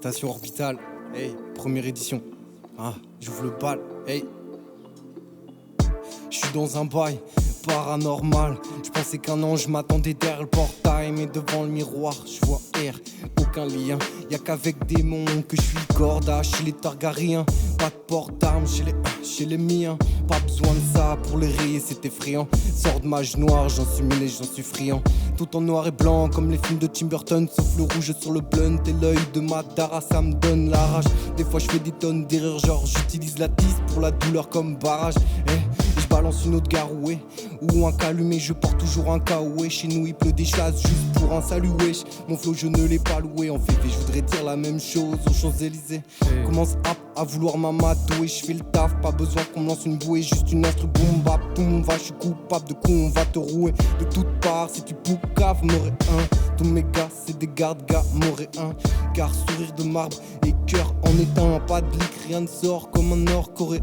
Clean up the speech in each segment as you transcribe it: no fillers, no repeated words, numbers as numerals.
Station orbitale, hey, première édition. Ah, j'ouvre le bal, hey. J'suis dans un bail paranormal. J'pensais qu'un ange m'attendait derrière le portail, mais devant le miroir, j'vois R, aucun lien. Y'a qu'avec des monts que j'suis corda. Chez les Targaryens, pas de port d'armes chez les miens. Pas besoin de ça pour les rayer, c'est effrayant. Sors de mage noire, j'en suis mêlé, j'en suis friand. Tout en noir et blanc, comme les films de Tim Burton. Sauf le rouge sur le blunt et l'œil de Madara, ça me donne la rage. Des fois j'fais des tonnes d'erreurs, genre j'utilise la tisse pour la douleur comme barrage. Je balance une autre garouée ou un calumet, je porte toujours un kaoué. Chez nous il pleut des chasses juste pour un salut wesh. Mon flow je ne l'ai pas loué, en fait je voudrais dire la même chose aux Champs-Élysées. Commence à vouloir m'amatouer, je fais le taf, pas besoin qu'on me lance une bouée. Juste une instru boum bap boum va, je suis coupable de coup on va te rouer. De toutes parts si tu poucaves m'aurais un. Tous mes gars c'est des gardes-gars m'aurais un. Car sourire de marbre et cœur en éteint. Pas de lick, rien ne sort comme un nord-coréen.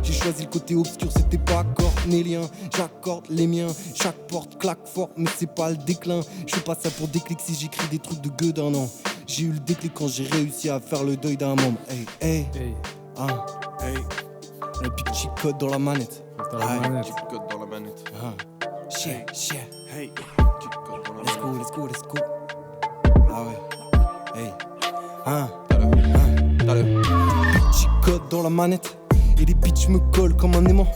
J'ai choisi le côté obscur, c'était pas cornélien. J'accorde les miens, chaque porte claque fort, mais c'est pas le déclin. Je fais pas ça pour déclic si j'écris des trucs de gueux d'un an. J'ai eu le déclic quand j'ai réussi à faire le deuil d'un membre. Hey, hey, hey. Ah, hey. Le big cheat code dans la manette. Dans la manette. Cheat code dans la manette. Ah. Shit, shit. Hey. Cheat code dans la Let's manette. go, let's go, let's go. Ah ouais. Hey. Ah. T'as le. Big cheat code dans la manette. Et les bitches me collent comme un aimant.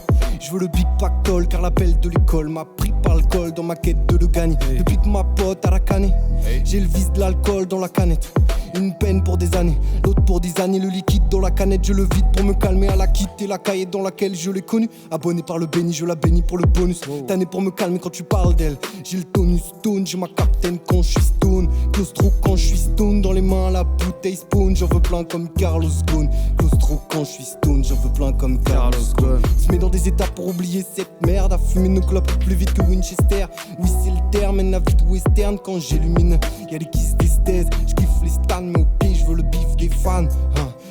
Je veux le big pactole car l'appel de l'école m'a pris par le col dans ma quête de le gagner. Depuis que ma pote a la canée, j'ai le vice de l'alcool dans la canette. Une peine pour des années, l'autre pour des années. Le liquide dans la canette, je le vide pour me calmer. À la quitter la cahier dans laquelle je l'ai connue. Abonné par le béni, je la bénis pour le bonus. Tanné pour me calmer quand tu parles d'elle. J'ai le tonus stone, j'ai ma captaine quand je suis stone. Claustro quand je suis stone, dans les mains la bouteille spawn. J'en veux plein comme Carlos Ghosn. Claustro quand je suis stone, j'en veux plein comme Carlos Ghosn. Se met dans des états pour oublier cette merde. À fumer nos clopes plus vite que Winchester. Oui c'est le terme, et la vie de western quand j'illumine. Y'a des kisses d'esthèse, j'kiffe les stands. Mais au pied je veux le bif des fans.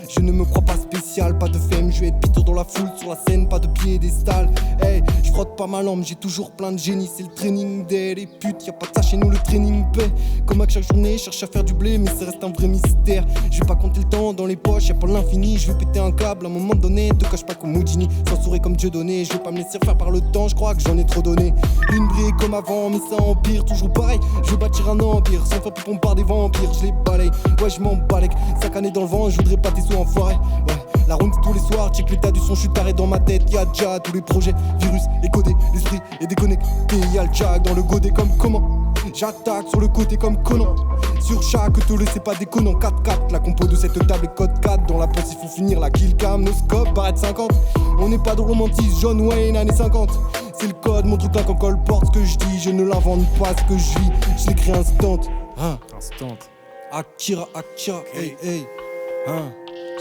Je ne me crois pas spécial, pas de fame, je vais être pitour dans la foule, sur la scène, pas de piédestal. Hey, je frotte pas ma lampe, j'ai toujours plein de génie, c'est le training day. Les putes, y'a pas de ça chez nous, le training paie. Comme à chaque journée, je cherche à faire du blé, mais ça reste un vrai mystère. Je vais pas compter le temps dans les poches, y'a pas l'infini, je vais péter un câble à un moment donné. Te cache pas comme Houdini, censuré comme Dieu donné. Je vais pas me laisser faire par le temps, je crois que j'en ai trop donné. Une brille comme avant, mais ça empire, toujours pareil. Je veux bâtir un empire, sans faire plus pompe par des vampires, je les balaye. Ouais, je m'en balèque, 5 années dans le vent, je voudrais pas tes sous enfoiré. Ouais, la ronde tous les soirs, check l'état du son, je suis taré dans ma tête. Y'a déjà tous les projets, virus et codé, l'esprit est déconnecté. Y'a le jack dans le godet comme comment. J'attaque sur le côté comme Conan. Sur chaque tole c'est pas déconnant. 4-4, la compo de cette table est code 4. Dans la pense il faut finir la kill cam, nos scopes, barrette 50. On n'est pas de romantisme, John Wayne années 50. C'est le code, mon truc là quand colporte ce que je dis. Je ne l'invente pas ce que je vis, je l'écris instant. Instant. Akira, hey, hey.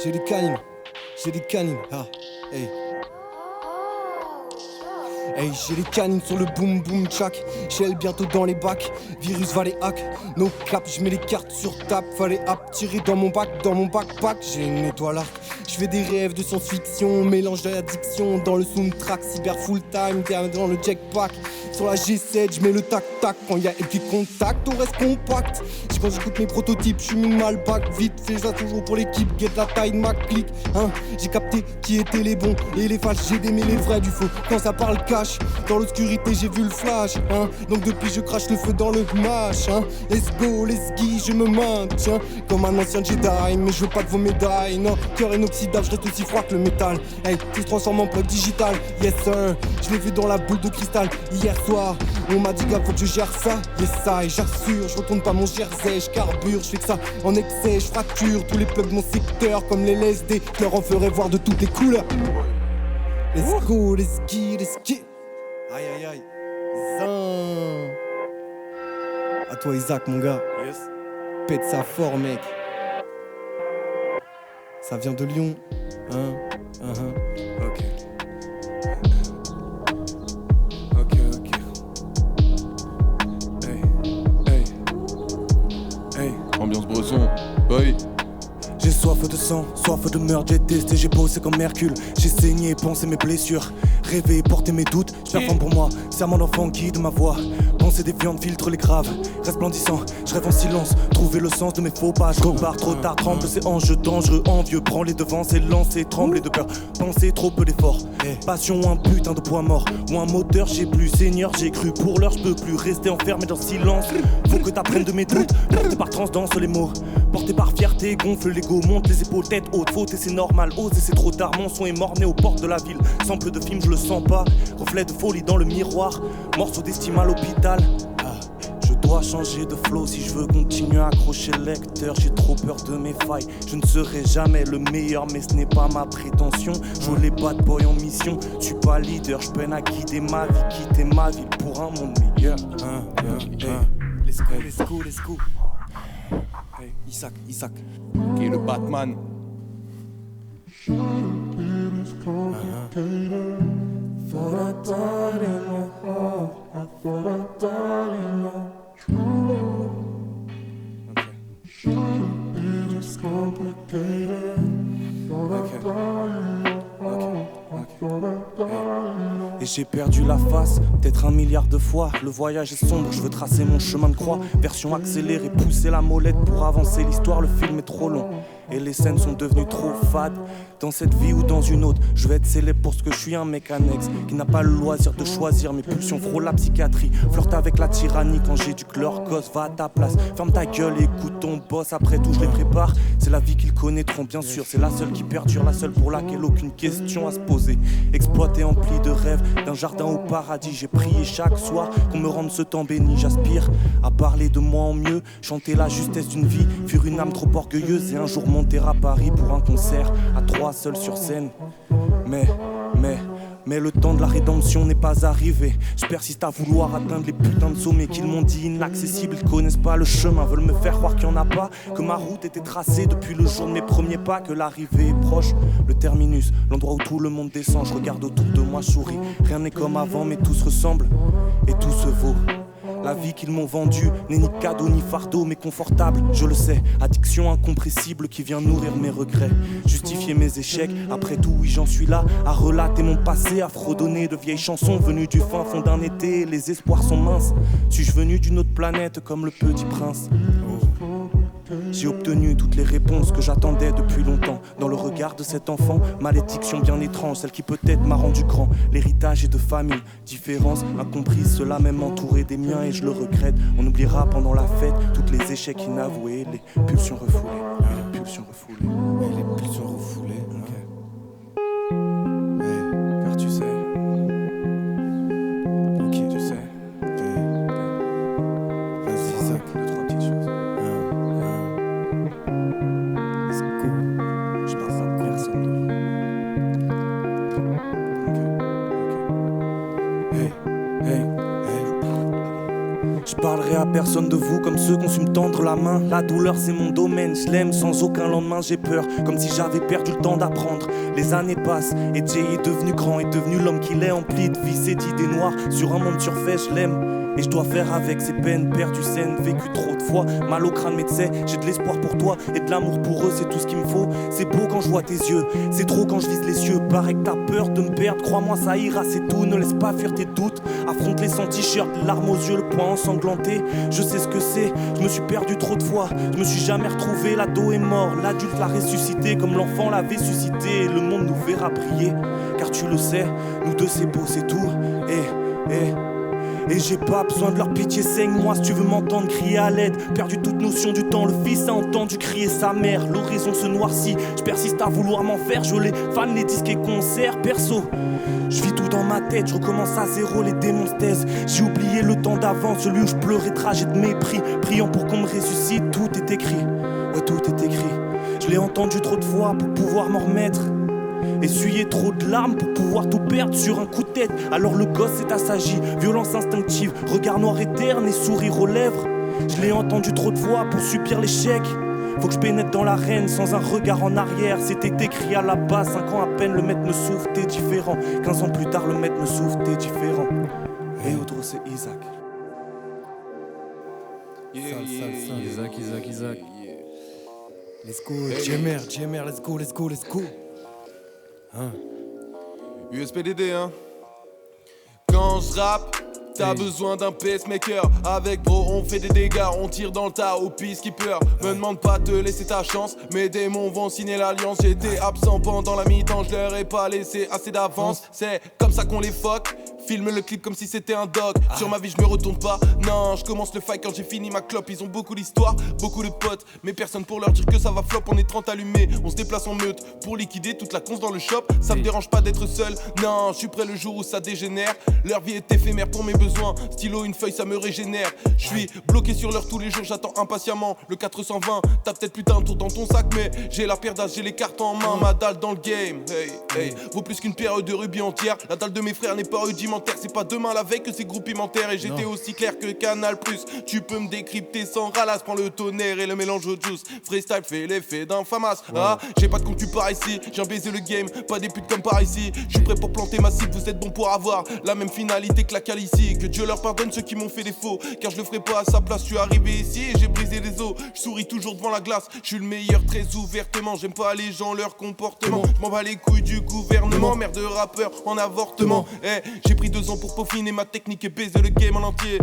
J'ai des canines, hey. Hey, j'ai les canines sur le boom boom tchak. Shell bientôt dans les bacs, virus va les hack. No cap, je mets les cartes sur table. Fallait tirer dans mon backpack. J'ai une étoile arc. Je fais des rêves de science-fiction, mélange d'addiction dans le soundtrack. Cyber full time, dans le jackpack. Sur la G7, je mets le tac-tac. Quand y'a qui contact, on reste compact. Quand j'écoute mes prototypes, je suis une malbac. Vite fait, ça toujours pour l'équipe. Get la taille de ma clique. J'ai capté qui étaient les bons et les falses. J'ai démêlé les vrais du faux. Quand ça parle cash, dans l'obscurité, j'ai vu le flash. Donc depuis, je crache le feu dans le match. Let's go, let's go, je me maintiens comme un ancien Jedi. Mais je veux pas de vos médailles. Non, cœur inoxydable, je reste aussi froid que le métal. Hey, tout se transforme en plug digital. Yes sir, je l'ai vu dans la boule de cristal. Hier soir, on m'a dit gars, faut que je gère ça. Yes I, j'assure, je retourne pas mon jersey. Je carbure, je fais que ça en excès. Je fracture tous les plugs de mon secteur comme les LSD. Je leur en ferai voir de toutes les couleurs. Let's go, let's go, let's go. Aïe aïe aïe. Zin. À toi Isaac mon gars. Yes. Pète ça fort mec. Ça vient de Lyon. Ok. Hey. Ambiance bresson. Boy. J'ai soif de sang, soif de meurtre, j'ai testé, j'ai bossé comme Hercule. J'ai saigné, pensé mes blessures, rêvé, porté mes doutes. Je performe pour moi, serment d'enfant guide ma voix. Penser des viandes, filtre les graves, resplendissant, je rêve en silence. Trouver le sens de mes faux pas, je repars trop tard. Tremble, c'est enjeu dangereux, envieux. Prends les devants, c'est lancé, trembler de peur. Penser trop peu d'efforts, passion ou un putain de poids mort. Ou un moteur, j'ai plus, Seigneur, j'ai cru. Pour l'heure, je peux plus rester enfermé dans le silence. Faut que t'apprennes de mes doutes, porté par transdance les mots. Porté par fierté, gonfle l'ego, monte les épaules, tête haute. Faute et c'est normal, ose et c'est trop tard. Mon son est mort-né aux portes de la ville. Sample de film, je le sens pas. Reflet de folie dans le miroir. Morceau d'estime à l'hôpital. Je dois changer de flow si je veux continuer à accrocher le lecteur. J'ai trop peur de mes failles. Je ne serai jamais le meilleur, mais ce n'est pas ma prétention. Je les bad boy en mission. Je suis pas leader, je peine à guider ma vie. Quitter ma ville pour un monde meilleur. Let's go, let's go, let's go. Hey, Isaac. Qui est le Batman. Et j'ai perdu la face, peut-être 1 milliard de fois. Le voyage est sombre, je veux tracer mon chemin de croix. Version accélérée, pousser la molette pour avancer l'histoire. Le film est trop long et les scènes sont devenues trop fades. Dans cette vie ou dans une autre, je vais être célèbre pour ce que je suis, un mec annexe qui n'a pas le loisir de choisir. Mes pulsions frôlent la psychiatrie, flirte avec la tyrannie. Quand j'éduque leur gosse, va à ta place, ferme ta gueule et écoute ton boss. Après tout, je les prépare, c'est la vie qu'ils connaîtront bien sûr. C'est la seule qui perdure, la seule pour laquelle aucune question à se poser. Exploité, empli de rêves, d'un jardin au paradis. J'ai prié chaque soir qu'on me rende ce temps béni. J'aspire à parler de moi en mieux, chanter la justesse d'une vie, fuir une âme trop orgueilleuse et un jour monter à Paris pour un concert à 3 seuls sur scène. Mais le temps de la rédemption n'est pas arrivé. Je persiste à vouloir atteindre les putains de sommets qu'ils m'ont dit inaccessibles. Ils connaissent pas le chemin, veulent me faire croire qu'il y en a pas. Que ma route était tracée depuis le jour de mes premiers pas. Que l'arrivée est proche, le terminus, l'endroit où tout le monde descend. Je regarde autour de moi, je souris. Rien n'est comme avant, mais tout se ressemble et tout se vaut. La vie qu'ils m'ont vendue n'est ni cadeau ni fardeau, mais confortable, je le sais. Addiction incompressible qui vient nourrir mes regrets. Justifier mes échecs, après tout oui j'en suis là. À relater mon passé, à fredonner de vieilles chansons venues du fin fond d'un été. Les espoirs sont minces, suis-je venu d'une autre planète comme le petit prince? J'ai obtenu toutes les réponses que j'attendais depuis longtemps. Dans le regard de cet enfant, malédiction bien étrange, celle qui peut-être m'a rendu grand. L'héritage est de famille, différence incomprise. Cela même entouré des miens et je le regrette. On oubliera pendant la fête tous les échecs inavoués, les pulsions refoulées. Et les pulsions refoulées. Et les pulsions refoulées. Car tu sais. Ok, tu sais. Vas-y, Zach. 2-3 petites choses. Je parle à personne. Hey. Je parlerai à personne de vous comme ceux qu'on su me tendre la main. La douleur c'est mon domaine, je l'aime sans aucun lendemain. J'ai peur, comme si j'avais perdu le temps d'apprendre. Les années passent et Jay est devenu grand, est devenu l'homme qu'il est, empli de vices et d'idées noires. Sur un monde surfait, je l'aime. Et je dois faire avec ces peines perdues saines, vécues trop de fois. Mal au crâne mais tu sais, j'ai de l'espoir pour toi et de l'amour pour eux, c'est tout ce qu'il me faut. C'est beau quand je vois tes yeux, c'est trop quand je vise les cieux. Paraît que t'as peur de me perdre, crois-moi ça ira, c'est tout. Ne laisse pas fuir tes doutes, affronte les sans t-shirt, larmes aux yeux, le poing ensanglanté. Je sais ce que c'est, je me suis perdu trop de fois. Je me suis jamais retrouvé, l'ado est mort. L'adulte l'a ressuscité comme l'enfant l'avait suscité. Et le monde nous verra briller, car tu le sais, nous deux c'est beau, c'est tout. Et j'ai pas besoin de leur pitié, saigne-moi si tu veux m'entendre crier à l'aide. Perdu toute notion du temps, le fils a entendu crier sa mère. L'horizon se noircit, je persiste à vouloir m'en faire. Je les fans, les disques et concerts, perso. Je vis tout dans ma tête, je recommence à zéro, les démons se taisent. J'ai oublié le temps d'avant, celui où je pleurais de rage et de mépris. Priant pour qu'on me ressuscite, tout est écrit, tout est écrit. Je l'ai entendu trop de fois pour pouvoir m'en remettre. Essuyer trop de larmes pour pouvoir tout perdre sur un coup de tête. Alors le gosse s'est assagi, violence instinctive, regard noir et terne et sourire aux lèvres. Je l'ai entendu trop de fois pour subir l'échec. Faut que je pénètre dans l'arène sans un regard en arrière. C'était écrit à la base, 5 ans à peine le maître me souffle, t'es différent. 15 ans plus tard le maître me souffle, t'es différent. Et autre c'est Isaac. Isaac. Let's go, JMR, let's go. USPDD, hein. Quand je rappe, T'as besoin d'un pacemaker, avec bro on fait des dégâts, on tire dans le tas au peacekeeper. Me demande pas de laisser ta chance, mes démons vont signer l'alliance. J'étais absent pendant la mi-temps, je leur ai pas laissé assez d'avance. C'est comme ça qu'on les fuck. Filme le clip comme si c'était un doc. Sur ma vie je me retourne pas. Non, je commence le fight quand j'ai fini ma clope. Ils ont beaucoup d'histoires, beaucoup de potes, mais personne pour leur dire que ça va flop. On est 30 allumés, on se déplace en meute pour liquider toute la conce dans le shop. Ça me dérange pas d'être seul. Non, je suis prêt le jour où ça dégénère. Leur vie est éphémère pour mes besoins. Stylo, une feuille, ça me régénère. Je suis bloqué sur l'heure tous les jours, j'attends impatiemment le 420. T'as peut-être plus d'un tour dans ton sac, mais j'ai la paire d'as, j'ai les cartes en main. Ma dalle dans le game, hey, hey. Vaut plus qu'une paire de rubis entière. La dalle de mes frères n'est pas rudimentaire. C'est pas demain la veille que c'est groupimentaire. Et j'étais aussi clair que Canal+. Tu peux me décrypter sans ralasse. Prends le tonnerre et le mélange au juice. Freestyle fait l'effet d'un famas. Ah, j'ai pas de compte par ici. J'ai baisé le game, pas des putes comme par ici. Je suis prêt pour planter ma cible. Vous êtes bons pour avoir la même finalité que la calicie. Que Dieu leur pardonne ceux qui m'ont fait défaut. Car je le ferai pas à sa place. Je suis arrivé ici et j'ai brisé les os. Je souris toujours devant la glace. Je suis le meilleur très ouvertement. J'aime pas les gens, leur comportement. Je m'en bats les couilles du gouvernement. Merde de rappeur en avortement. J'ai pris 2 ans pour peaufiner ma technique et baiser le game en entier.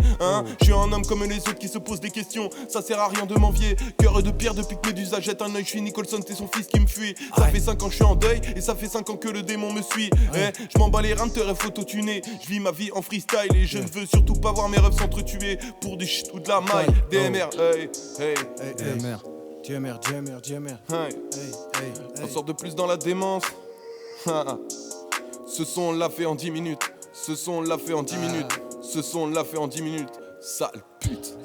Je suis un homme comme les autres qui se posent des questions. Ça sert à rien de m'envier. Cœur de pierre depuis que Médusa jette un œil. Je suis Nicholson, c'est son fils qui me fuit. Ça fait 5 ans que je suis en deuil et ça fait 5 ans que le démon me suit. Je m'en bats les reins, te photo-tuné. Je vis ma vie en freestyle et je ne veux surtout pas voir mes rêves s'entretuer pour du shit ou de la maille. DMR, hey, hey, DMR, DMR, DMR, DMR. On sort de plus dans la démence. Ce son l'a fait en 10 minutes. Ce son l'a fait en 10 minutes. Ce son l'a fait en 10 minutes. Sale pute.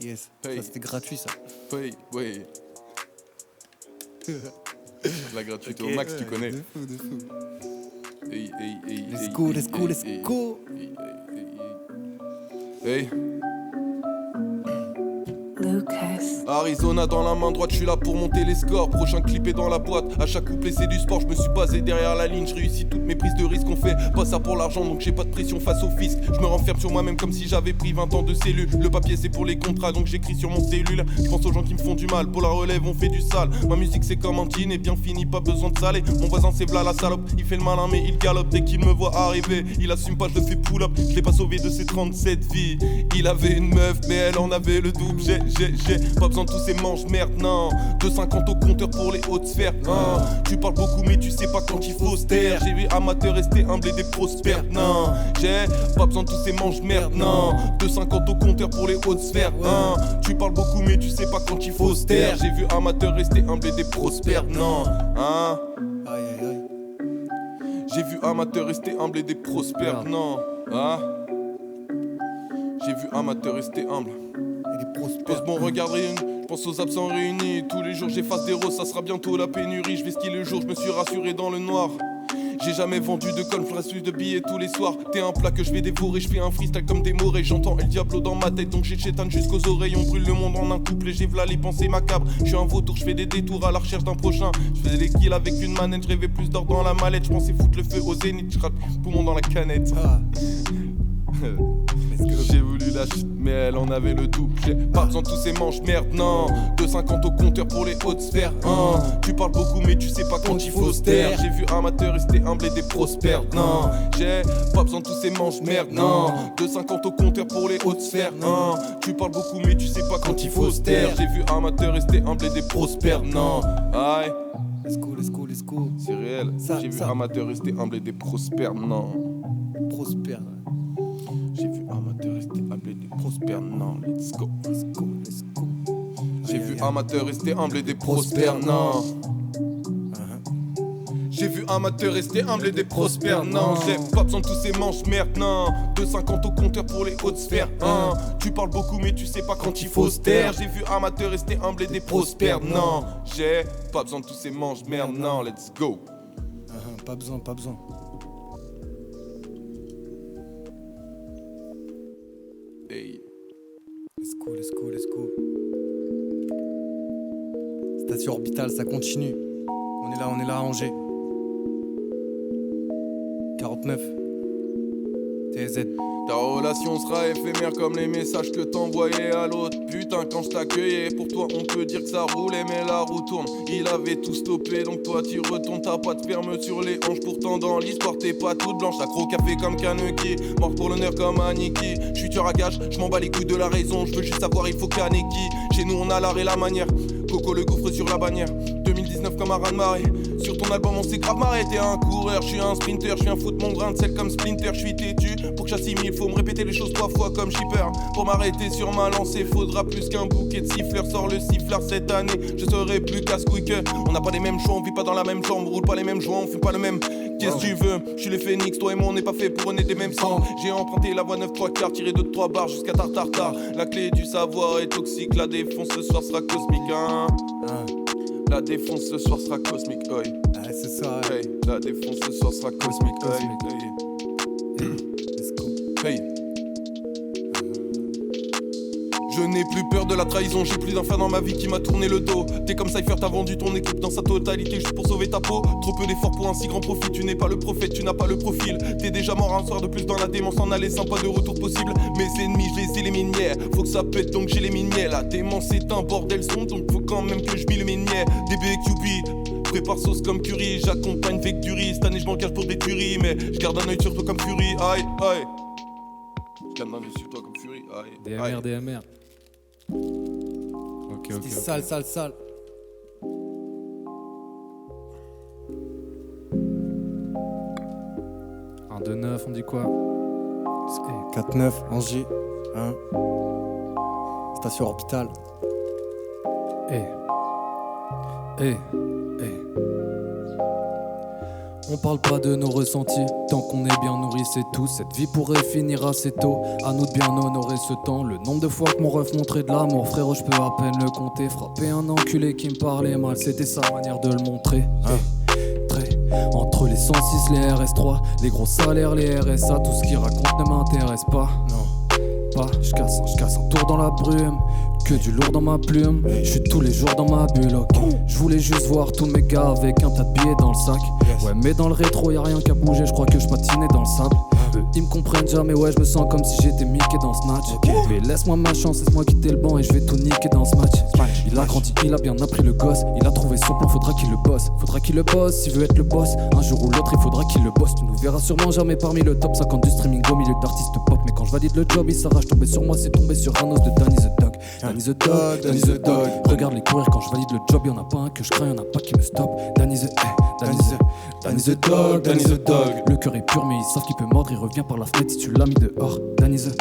Yes, Hey. ça c'était gratuit ça. Oui, oui. La gratuité au max, tu connais. De fou. Hey, hey, hey, Let's hey, go, hey, let's go, hey, let's hey, go. hey, hey. Hey. Lucas. Arizona dans la main droite, je suis là pour monter les scores. Prochain clip est dans la boîte. À chaque couplet c'est du sport. Je me suis basé derrière la ligne. Je réussis toutes mes prises de risque. On fait pas ça pour l'argent, donc j'ai pas de pression face au fisc. Je me renferme sur moi-même comme si j'avais pris 20 ans de cellule. Le papier c'est pour les contrats, donc j'écris sur mon cellule. Je pense aux gens qui me font du mal. Pour la relève on fait du sale. Ma musique c'est comme un jean et bien fini, pas besoin de saler. Mon voisin c'est v'là la salope. Il fait le malin mais il galope. Dès qu'il me voit arriver, il assume pas, je le fais pull up. Je l'ai pas sauvé de ses 37 vies. Il avait une meuf mais elle en avait le double. J'ai pas besoin de tous ces manches merde, non. 2,50 au compteur pour les hautes sphères, hein. Tu parles beaucoup mais tu sais pas quand il faut se taire. J'ai vu amateur rester humble et des prospères, non. J'ai pas besoin de tous ces manches merde, non. 2,50 au compteur pour les hautes sphères, hein. Tu parles beaucoup mais tu sais pas quand il faut se taire. J'ai vu amateur rester humble et des prospères, non, hein. Aïe aïe aïe. J'ai vu amateur rester humble et des prospères, non, hein. J'ai vu amateur rester humble. Et des Pose prospères. mon regard réuni, je pense aux absents réunis. Tous les jours j'efface des roses, ça sera bientôt la pénurie. Je vais skier le jour, je me suis rassuré dans le noir. J'ai jamais vendu de colle, reçu de billets tous les soirs. T'es un plat que je vais dévorer, je fais un freestyle comme des morets. J'entends El Diablo dans ma tête, donc j'ai chétane jusqu'aux oreilles. On brûle le monde en un couple et j'ai v'là les pensées macabres. Je suis un vautour, je fais des détours à la recherche d'un prochain. Je faisais des kills avec une manette, je rêvais plus d'or dans la mallette. Je pensais foutre le feu au zénith, je rate poumon dans la canette. J'ai voulu la chute, mais elle en avait le double. J'ai pas besoin de tous ces manches merde, non. 2,50 au compteur pour les hautes sphères, hein. Tu parles beaucoup, mais tu sais pas quand il faut se taire. J'ai vu amateur rester humble et des prospères, non. J'ai pas besoin de tous ces manches merde, non. 2,50 au compteur pour les hautes sphères, hein. Tu parles beaucoup, mais tu sais pas quand il faut se taire. J'ai vu amateur rester humble et des prospères, non. Aïe, Let's go, let's go, let's go. c'est réel. J'ai vu amateur rester humble et des prospères, non. Prospère. J'ai vu amateur rester humble et des prospères, non. Let's go. Let's go, let's go. J'ai vu amateur rester humble et des prospères, non. J'ai vu amateur rester humble et des prospères, non. J'ai pas besoin de tous ces manches merde, non. 2,50 au compteur pour les hautes sphères, hein. Tu parles beaucoup mais tu sais pas quand il faut se taire. J'ai vu amateur rester humble et des prospères, non. J'ai pas besoin de tous ces manches merde, non. Let's go. Pas besoin, pas besoin. Hey. Let's go, let's go, let's go. Station orbitale, ça continue. On est là à Angers. 49. TSF. TZ. Ta relation sera éphémère comme les messages que t'envoyais à l'autre. Putain, quand je t'accueillais, pour toi on peut dire que ça roulait, mais la roue tourne. Il avait tout stoppé, donc toi tu retournes. T'as pas de ferme sur les hanches, pourtant dans l'histoire t'es pas toute blanche. T'as café comme Kaneki, mort pour l'honneur comme Aniki. J'suis tueur à gage, j'm'en bats les couilles de la raison. J'veux juste savoir il faut Kaneki. Chez nous on a l'art et la manière. Coco le gouffre sur la bannière. 2019 comme un raz de marée. Sur ton album on s'est grave marré. T'es un coureur, j'suis un sprinter. J'viens foutre mon grain de sel comme Splinter. J'suis têtu, pour que j'assimile faut me répéter les choses 3 fois comme shipper. Pour m'arrêter sur ma lancée faudra plus qu'un bouquet de siffleurs. Sors le siffleur cette année, je serai plus casse-couille que. On n'a pas les mêmes choix, on vit pas dans la même chambre. Roule pas les mêmes joints, on fume pas le même. Qu'est-ce que tu veux? Je suis les phénix, toi et moi on n'est pas fait pour naître des mêmes sangs. J'ai emprunté la voie 9-3 tiré 2-3 barres jusqu'à tartar. La clé du savoir est toxique, la défonce ce soir sera cosmique hein. La défonce ce soir sera cosmique, oi. Ah, c'est ça. Hey, la défonce ce soir sera cosmique, oi. Hey. Let's go. Hey. Je n'ai plus peur de la trahison, j'ai plus d'un frère dans ma vie qui m'a tourné le dos. T'es comme Cypher, t'as vendu ton équipe dans sa totalité juste pour sauver ta peau. Trop peu d'efforts pour un si grand profit, tu n'es pas le prophète, tu n'as pas le profil. T'es déjà mort un soir de plus dans la démence, en aller sans pas de retour possible. Mes ennemis, je les élimine, faut que ça pète donc j'ai les miniers. La démence c'est un bordel son, donc faut quand même que je le minier. DBQB, prépare sauce comme curry, j'accompagne avec du riz. Cette année je m'engage pour des tueries, mais je garde un œil sur toi comme Fury, aïe, aïe. Je garde un œil sur toi comme Fury, aïe. DMR, DMR. Ok. C'était sale. 1-2-9, on dit quoi? 4-9, Angers, 1. Station Orbital. On parle pas de nos ressentis, tant qu'on est bien nourri c'est tout. Cette vie pourrait finir assez tôt, à nous de bien honorer ce temps. Le nombre de fois que mon ref montrait de l'amour, frérot je peux à peine le compter. Frapper un enculé qui me parlait mal, c'était sa manière de le montrer. Entre les 106, les RS3, les gros salaires, les RSA, tout ce qu'il raconte ne m'intéresse pas. Non, pas, je casse un tour dans la brume. Que du lourd dans ma plume, je suis tous les jours dans ma bulle, ok. Je voulais juste voir tous mes gars avec un tas de billets dans le sac. Ouais, mais dans le rétro y'a rien qu'à bouger, je crois que je patinais dans le sable. Eux ils me comprennent jamais, ouais, je me sens comme si j'étais Mickey dans Snatch. Mais laisse-moi ma chance, laisse-moi quitter le banc et je vais tout niquer dans ce match. Il a grandi, il a bien appris le gosse, il a trouvé son plan, faudra qu'il le bosse, s'il veut être le boss. Un jour ou l'autre, il faudra qu'il le bosse. Tu nous verras sûrement jamais parmi le top 50 du streaming au milieu d'artistes pop. Mais quand je valide le job, il s'arrache, tomber sur moi, c'est tomber sur un os de Danny the Dog. Danny the Dog. Regarde les courir quand je valide le job, y'en a pas un que je crains, y'en a pas qui me stoppe. Danny the Dog. Le cœur est pur mais ils savent qu'il peut mordre, il revient par la fenêtre si tu l'as mis dehors. Danny the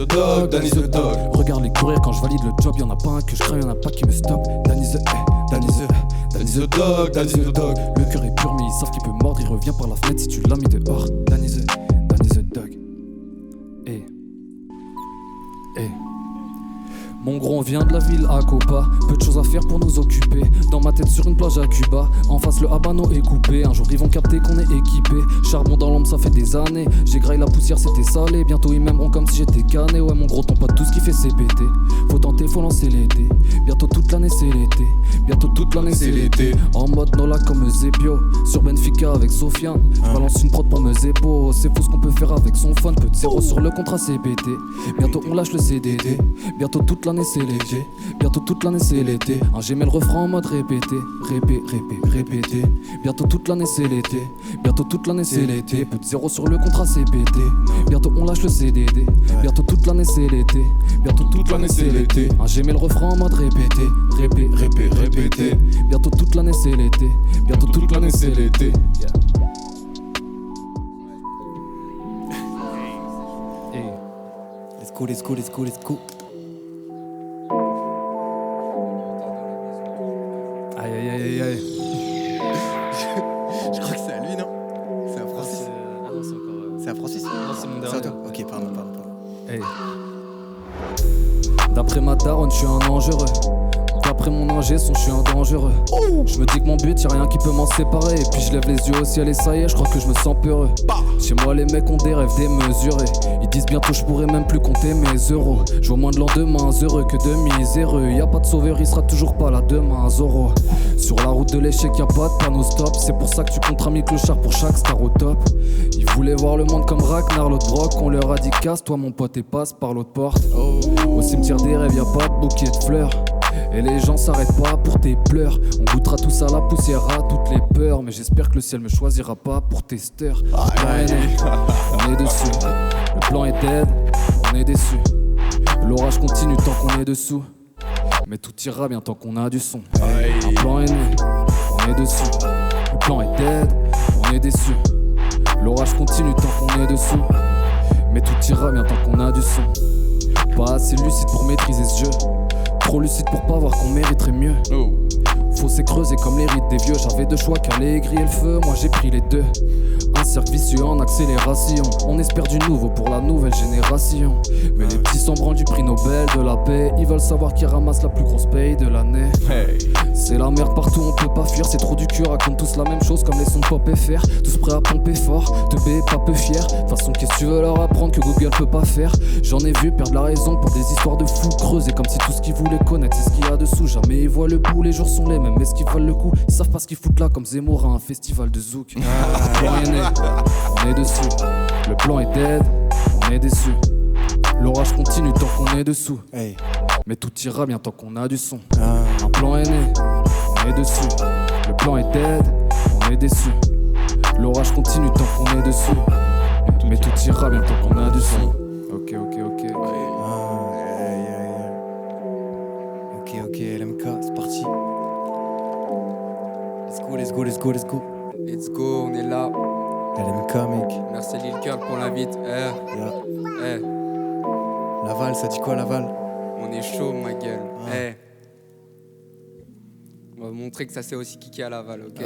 Dog. Regarde les courir quand je valide le job, y'en a pas un que je crains, y'en a pas qui me stoppe. Danny the Dog. Le cœur est pur mais ils savent qu'il peut mordre, il revient par la fenêtre si tu l'as mis dehors. Danny the Dog. Mon gros on vient de la ville à Copa, peu de choses à faire pour nous occuper. Dans ma tête sur une plage à Cuba, en face le habano est coupé. Un jour ils vont capter qu'on est équipé. Charbon dans l'ombre ça fait des années. J'ai graillé la poussière c'était salé. Bientôt ils m'aimeront comme si j'étais cané. Ouais mon gros ton pas tout ce qui fait c'est péter. Faut tenter, faut lancer l'été. Bientôt toute l'année c'est l'été. En mode Nola comme Zebio. Sur Benfica avec Sofiane. Balance une prod pour me zépo. C'est fou ce qu'on peut faire avec son phone. Peu de zéro sur le contrat CBT. Bientôt on lâche le CDD. Bientôt toute l'année c'est l'été. Un j'aimais le refrain en mode répété. Bientôt toute l'année c'est l'été. Peu de zéro sur le contrat CBT. Bientôt on lâche le CDD. Bientôt toute l'année c'est l'été. Un j'aimais le refrain en mode répété. Bientôt toute l'année c'est l'été. Let's go. Aïe. Je crois que c'est à lui, non? C'est à Francis. Non, c'est encore. C'est à Francis? Non, c'est mon dernier. C'est à toi. Ok, pardon. Hey. D'après ma daronne, je suis un dangereux. après mon ingé son, je suis un dangereux. Je me dis que mon but, y'a rien qui peut m'en séparer. Et puis je lève les yeux au ciel et ça y est, je crois que je me sens peureux. Chez moi les mecs ont des rêves démesurés. Ils disent bientôt je pourrais même plus compter mes euros. Je vois moins de lendemain heureux que de miséreux. Y'a pas de sauveur, il sera toujours pas là demain, Zoro. Sur la route de l'échec y'a pas de panneau stop. C'est pour ça que tu compteras 1000 clochards pour chaque star au top. Ils voulaient voir le monde comme Ragnar Lodbrok. On leur a dit casse, toi mon pote et passe par l'autre porte. Au cimetière des rêves y'a pas de bouquet de fleurs. Et les gens s'arrêtent pas pour tes pleurs. On goûtera tous à la poussière, à toutes les peurs. Mais j'espère que le ciel me choisira pas pour testeur. On est dessus, le plan est dead, on est déçu. L'orage continue tant qu'on est dessous. Mais tout ira bien tant qu'on a du son. Un plan est né, on est dessus. Le plan est dead, on est déçu. L'orage continue tant qu'on est dessous. Mais tout ira bien tant qu'on a du son. Pas assez lucide pour maîtriser ce jeu. Trop lucide pour pas voir qu'on mériterait mieux. Faut s'écreuser comme les rides des vieux. J'avais deux choix qu'aller griller le feu. Moi j'ai pris les deux. Un cercle vicieux en accélération. On espère du nouveau pour la nouvelle génération. Mais les petits s'en branlent du prix Nobel de la paix. Ils veulent savoir qui ramasse la plus grosse paye de l'année. C'est la merde partout, on peut pas fuir. C'est trop du cul, racontent tous la même chose comme les sons de pop FR. Tous prêts à pomper fort, te bé, pas peu fier. De toute façon, qu'est-ce que tu veux leur apprendre que Google peut pas faire? J'en ai vu perdre la raison pour des histoires de fous creusés. Comme si tout ce qu'ils voulaient connaître c'est ce qu'il y a dessous. Jamais ils voient le bout, les jours sont les mêmes. Mais ce qu'ils valent le coup, ils savent pas ce qu'ils foutent là. Comme Zemmour à un festival de zouk. On est dessus, le plan est dead, on est déçu. L'orage continue tant qu'on est dessous. Mais tout ira bien tant qu'on a du son. Un plan est né, on est dessus. Le plan est dead, on est déçu. L'orage continue tant qu'on est dessous. Mais tout ira bien tant qu'on a du son. Ok. Ok, LMK, c'est parti. Let's go. Let's go, on est là. LMK, mec. Merci Lil Curl pour l'invite. Laval, ça dit quoi, Laval? On est chaud, ma gueule. On va montrer que ça s'est aussi kické à Laval, ok?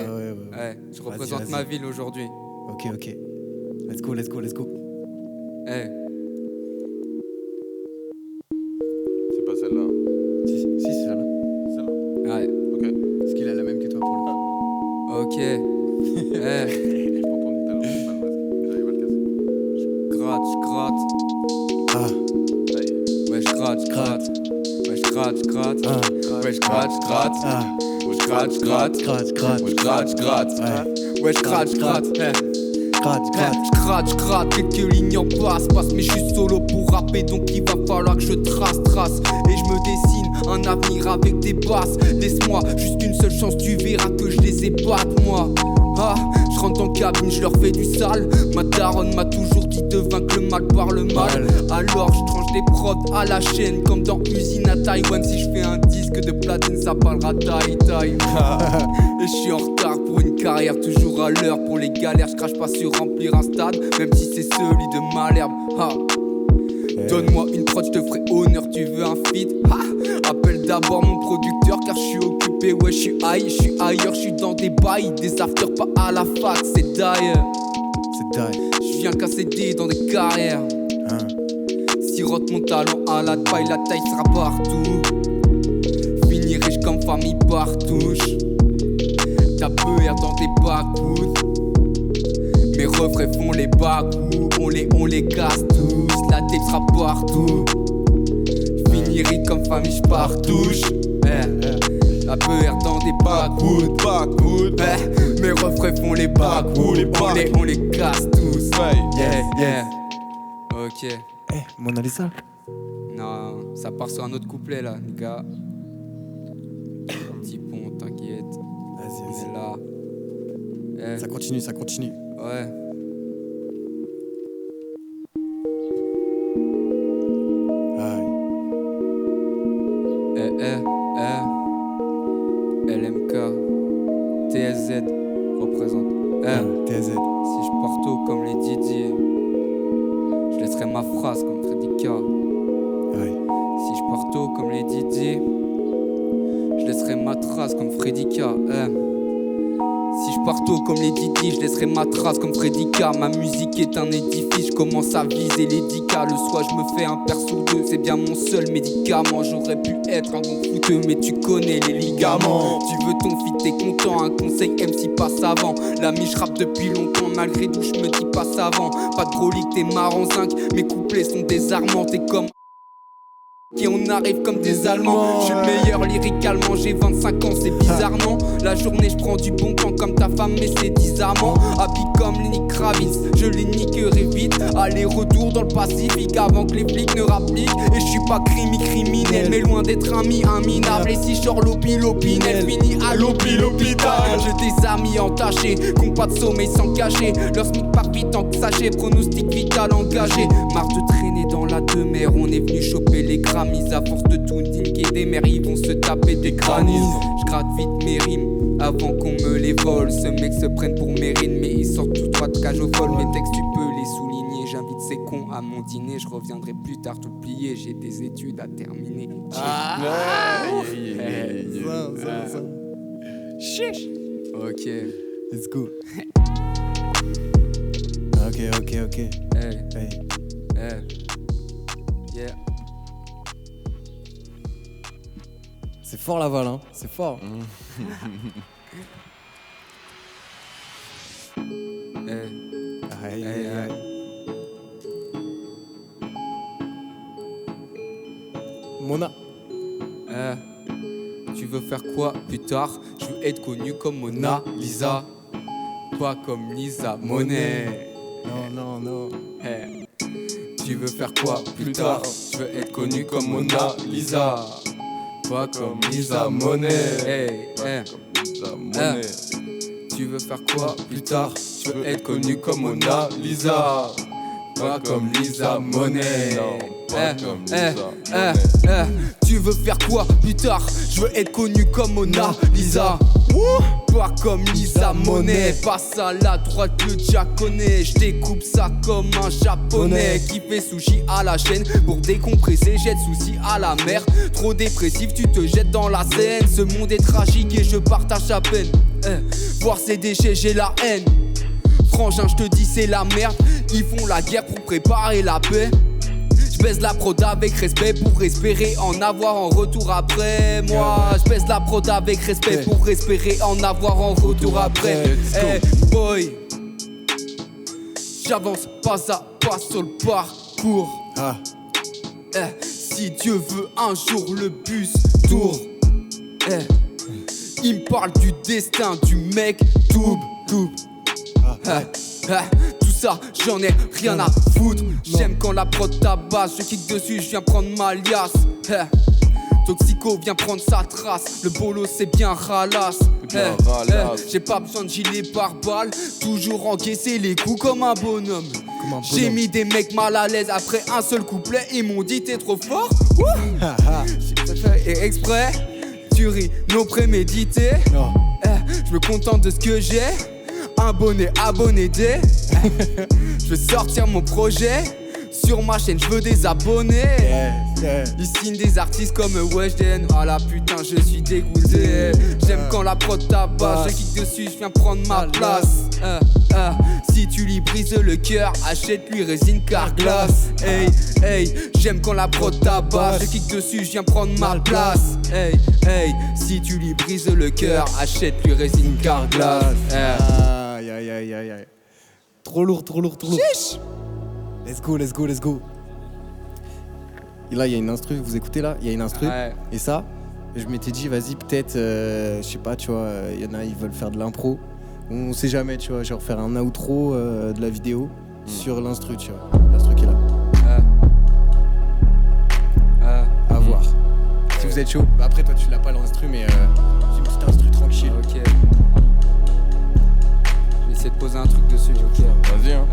Je représente ma ville aujourd'hui. Ok. Let's go. C'est pas celle-là. Si, c'est celle-là. Celle-là. Ouais. Ok. Est-ce qu'il a la même que toi pour le coup? Ok. Je t'entendais tout à l'heure, j'ai pas le masque. J'arrive à le casser. Gratte. Ouais, je gratte. Ouais, je gratte. Ouais, je gratte. Ouais, je gratte, quelques lignes en passe, mais je suis solo pour rapper, donc il va falloir que je trace. Et je me dessine un avenir avec des basses. Laisse-moi juste une seule chance, tu verras que je les épate, moi. Je rentre en cabine, je leur fais du sale. Ma daronne m'a toujours dit de vaincre le mal par le mal. Alors je tranche des prods à la chaîne, comme dans Usine à Taïwan. Si je fais un disque de platine, ça parlera taille. Et je suis en retard pour une carrière, toujours à l'heure. Pour les galères, je crache pas sur remplir un stade, même si c'est celui de Malherbe. Donne-moi une prod, je te ferai honneur, tu veux un feat? Appelle d'abord mon producteur car je suis occupé, ouais je suis ailleurs, je suis dans des bails, des afters pas à la fac, c'est d'ailleurs. Je viens casser des dans des carrières. Sirote mon talent à la taille sera partout. Fini riche comme famille partouche. Ta peur dans des bas-coups. Mes refrains font les bas-coups, on les casse tous. La tape sera partout. Finirai comme famille, j'partouche. La peur dans des bas-coups. Mes refrains font les bas-coups, on les casse tous. Yeah. Ok. Mona Lisa. Non, ça part sur un autre couplet là, les gars. Petit pont, t'inquiète. Vas-y. On est là. Ça continue. Ouais. LMK, TSZ représente. TSZ. Si je pars tôt comme les Didier, je laisserai ma phrase comme Freddy K. Si je pars tôt comme les Didier, je laisserai ma trace comme Freddy K. Si Si je pars tôt comme les Didi, je laisserai ma trace comme Freddy K. Ma musique est un édifice, je commence à viser les 10K. Le soir je me fais un perso 2, c'est bien mon seul médicament. J'aurais pu être un bon fouteux, mais tu connais les ligaments. Tu veux ton fit, t'es content, un conseil MC passe avant. L'ami je rappe depuis longtemps, malgré tout je me dis pas savant. Pas de brolique, t'es marrant zinc, mes couplets sont désarmants. T'es comme et on arrive comme des Allemands. Je suis le meilleur lyricalement, j'ai 25 ans, c'est bizarre non. La journée je prends du bon temps comme ta femme mais c'est 10 amants. Happy comme Lenny Kravitz, je les niquerai vite. Aller-retour dans le Pacifique avant que les flics ne rappliquent. Et je suis pas criminel, mais loin d'être un minable. Et si je sors l'opinel, fini à l'hôpital. J'ai des amis entachés, qu'ont pas de sommeil sans cacher. Leur smic part vite en sachet, pronostic vital engagé. Marre de traîner dans la demeure, on est venu choper les grammes. À force de tout niquer des mères, ils vont se taper des crânismes. Je gratte vite mes rimes avant qu'on me les vole. Ce mec se prenne pour Mérine, mais ils sortent tout droit de cage au vol. Mes textes, tu peux les souligner. J'invite ces cons à mon dîner. Je reviendrai plus tard tout plié. J'ai des études à terminer. Chiche. Ok. Let's go. Ok. Hey. Yeah. C'est fort Laval, hein. C'est fort. Aïe. Mona. Tu veux faire quoi plus tard? Je veux être connu comme Mona Lisa, pas comme Lisa Monet. Non. Tu veux faire quoi plus tard? Je veux être connu comme Mona Lisa, pas comme Lisa Monet. Tu veux faire quoi plus tard? Je veux être connu comme Mona Lisa, pas comme Lisa Monet. Tu veux faire quoi plus tard? Je veux être connu comme Mona Lisa, pas comme Lisa Monet. Passe à la droite, le japonais. Je découpe ça comme un japonais qui fait sushi à la chaîne. Pour décompresser, jette soucis à la mer. Trop dépressif, tu te jettes dans la Seine. Ce monde est tragique et je partage à peine. Voir ces déchets, j'ai la haine. Frangin, je te dis c'est la merde. Ils font la guerre pour préparer la paix. Je baisse la prod avec respect pour espérer en avoir en retour après. Moi, je baisse la prod avec respect pour espérer en avoir en retour après. Hey boy, j'avance pas à pas sur le parcours. Si Dieu veut un jour le bus tourne. Il me parle du destin du mec Toub. Tout ça, j'en ai rien à foutre. J'aime quand la prod tabasse, je kick dessus, je viens prendre ma liasse. Toxico vient prendre sa trace, le bolo c'est bien ralasse. J'ai pas besoin de gilet pare-balles, toujours encaisser les coups comme un bonhomme. J'ai mis des mecs mal à l'aise après un seul couplet, ils m'ont dit t'es trop fort. Et exprès, tu ris, non prémédité. Je me contente de ce que j'ai. Un bonnet abonné des. Je veux sortir mon projet. Sur ma chaîne, je veux des abonnés. Ils signent des artistes comme Weshden. Ah la putain, je suis dégoûté. J'aime quand la prod tabasse. Je kick dessus, je viens prendre ma place. Si tu lui brises le cœur, achète-lui résine Carglass. Hey, j'aime quand la prod tabasse. Je kick dessus, je viens prendre ma place. Hey, si tu lui brises le cœur, achète-lui résine Carglass. Aïe. Trop lourd. Chiche. Let's go. Et là, il y a une instru, vous écoutez là? Il y a une instru. Et ça, je m'étais dit, vas-y, peut-être, je sais pas, tu vois, il y en a, ils veulent faire de l'impro. On sait jamais, tu vois, genre faire un outro de la vidéo sur l'instru, tu vois. L'instru qui est là. À voir. Si vous êtes chaud. Bah après, toi, tu l'as pas l'instru, mais j'ai une petite instru tranquille. Ok. Je vais essayer de poser un truc dessus, ok. Vas-y, hein.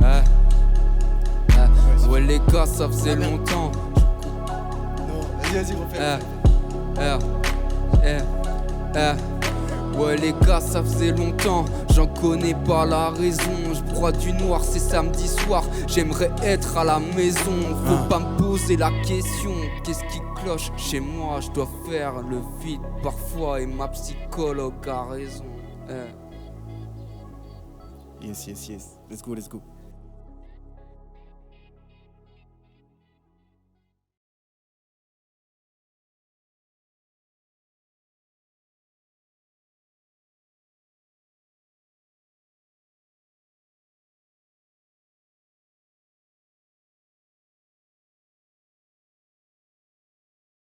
Ouais les gars, ça faisait longtemps. Non, vas-y, refais. Ouais les gars, ça faisait longtemps. J'en connais pas la raison. Je broie du noir, c'est samedi soir. J'aimerais être à la maison. Faut pas me poser la question. Qu'est-ce qui cloche chez moi? Je dois faire le vide parfois. Et ma psychologue a raison. Yes. Let's go.